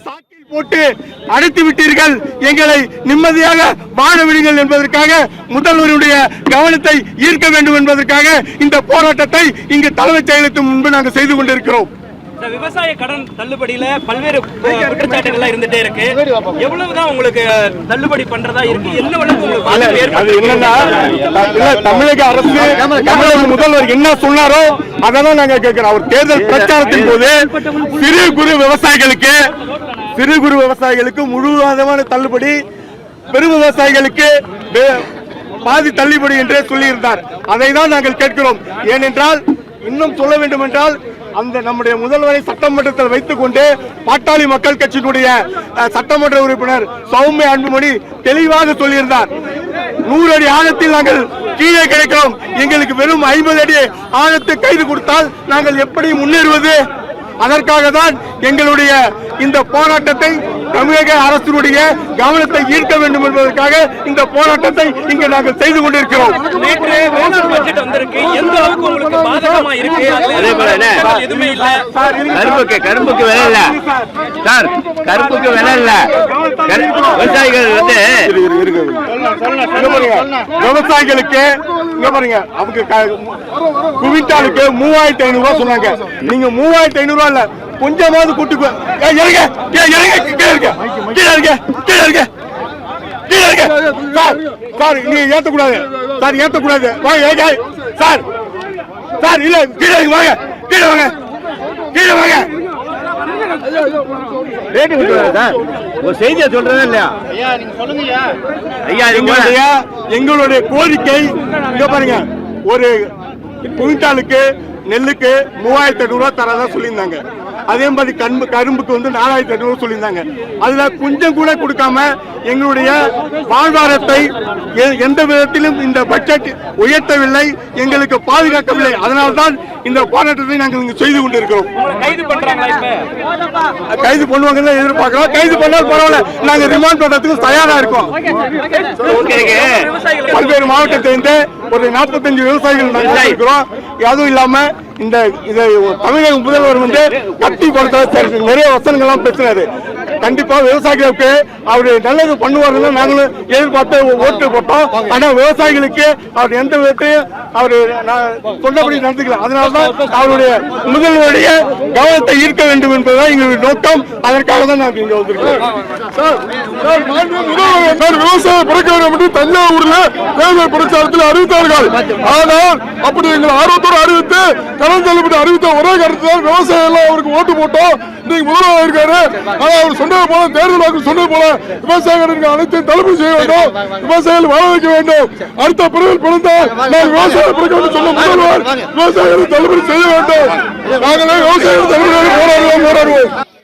சாக்கில் போட்டு அடைத்து விட்டீர்கள், எங்களை நிம்மதியாக வாழ விடுங்கள் என்பதற்காக முதல்வருடைய கவனத்தை ஈர்க்க வேண்டும் என்பதற்காக இந்த போராட்டத்தை இங்கு தலைமைச் செயலகத்தின் முன்பு நாங்கள் செய்து கொண்டிருக்கிறோம். விவசாய கடன் தள்ளுபடியில பல்வேறு குற்றச்சாட்டுகள் இருந்துட்டே இருக்கு. எவ்வளவுதான் உங்களுக்கு தள்ளுபடி பண்றதா இருக்கு? தமிழக அரசு தமிழக முதல்வர் என்ன சொன்னாரோ அதான் நாங்க கேட்கிறோம். அவர் தேர்தல் பிரச்சாரத்தின் போது சிறு குறு விவசாயிகளுக்கு முழுவதுமான தள்ளுபடி, பெரும் விவசாயிகளுக்கு பாதி தள்ளுபடி என்றே சொல்லியிருந்தார். அதை தான் நாங்கள் கேட்கிறோம். ஏனென்றால் இன்னும் சொல்ல வேண்டும் என்றால் அந்த நம்முடைய முதல்வரை சட்டமன்றத்தில் வைத்துக் கொண்டு பாட்டாளி மக்கள் கட்சியினுடைய சட்டமன்ற உறுப்பினர் சௌமியா அன்புமணி தெளிவாக சொல்லியிருந்தார். 100 அடி ஆழத்தில் நாங்கள் கீழே கிடைக்கிறோம், எங்களுக்கு வெறும் 50 அடி ஆழத்தை கைது கொடுத்தால் நாங்கள் எப்படி முன்னேறுவது? அதற்காக தான் எங்களுடைய இந்த போராட்டத்தை தமிழக அரசினுடைய கவனத்தை ஈர்க்க வேண்டும் என்பதற்காக இந்த போராட்டத்தை இங்கு நாங்கள் செய்து கொண்டிருக்கிறோம். கரும்புக்கு விலை இல்ல சார், கரும்புக்கு விலை இல்ல. விவசாயிகள் வந்து விவசாயிகளுக்கு இங்க பாருங்க, அவங்க குவிண்டாலுக்கு 3500 ரூபாய் சொன்னாங்க. நீங்க 3500 ரூபாய் இல்ல, கொஞ்சமாவது கூட்டு சார், நீங்க ஏத்தக்கூடாது சார், ஏத்தக்கூடாது. சார் சார் இல்ல, கீழே வாங்க, கீழே வாங்க, கீழே வாங்க. ஒரு செய்தியை சொல்றதா இல்லையா ஐயா? எங்களுடைய கோரிக்கை இங்க பாருங்க, ஒரு குவிண்டாலுக்கு நெல்லுக்கு 3500 ரூபாய் தரதா சொல்லியிருந்தாங்க. அதே மாதிரி கரும்புக்கு வந்து 4800 சொல்லியிருந்தாங்க. அதுல கொஞ்சம் கூட கொடுக்காம எங்களுடைய வாழ்வாரத்தை எந்த விதத்திலும் இந்த பட்ஜெட் உயர்த்தவில்லை, எங்களுக்கு பாதுகாக்கவில்லை. அதனால்தான் இந்த போராட்டத்தை நாங்கள் இங்கு செய்து கொண்டிருக்கிறோம். கைது பண்ணுவாங்கன்னு எதிர்பார்க்கிறோம். கைது பண்ணால் பரவாயில்ல, நாங்கள் ரிமாண்ட் பண்றதுக்கு தயாரா இருக்கோம். பல்வேறு மாவட்டத்திலிருந்து ஒரு 45 விவசாயிகள் நாங்கள் இருக்கிறோம். அதுவும் இல்லாம இந்த தமிழக முதல்வர் வந்து கட்டி கொடுத்த நிறைய வசனங்கள்லாம் பேசுறாரு. கண்டிப்பா விவசாயிகளுக்கு அவரு நல்லது பண்ணுவாருன்னு நாங்களும் எதிர்பார்த்து ஓட்டு போட்டோம். ஆனா விவசாயிகளுக்கு அவர் எந்த விதத்தையும் அவரு சொன்னபடி நடந்துக்கல. அதனால்தான் அவருடைய முதல்வருடைய கவனத்தை ஈர்க்க வேண்டும் என்பதுதான் எங்களுடைய நோக்கம். அதற்காக தான் நாங்கள் இங்க வந்திருக்கோம். விவசாய புறக்கணிப்பு என்று தஞ்சாவூர்ல தேர்தல் பிரச்சாரத்தில் அறிவித்தார்கள். ஆனால் அப்படி எங்கள் ஆர்வத்தோடு அறிவித்து கடன் தள்ளுபடி அறிவித்த ஒரே கருத்து தான் விவசாயம் எல்லாம் அவருக்கு ஓட்டு போட்டோம். இன்னைக்கு முதல்வர் இருக்காரு. ஆனா அவர் சொன்னது போல, தேர்தல் வாக்கு சொன்னது போல விவசாயிகளுக்கு அனைத்தையும் தள்ளுபடி செய்ய வேண்டும், விவசாயிகள் வாழ வைக்க வேண்டும். அடுத்த பிரிவில் பிறந்தால் நான் விவசாய புறக்கணிப்பு சொன்ன முதல்வர் விவசாயிகளுக்கு தள்ளுபடி செய்ய வேண்டும். நாங்களே விவசாயிகள் தள்ளுபடி போராடுவோம்.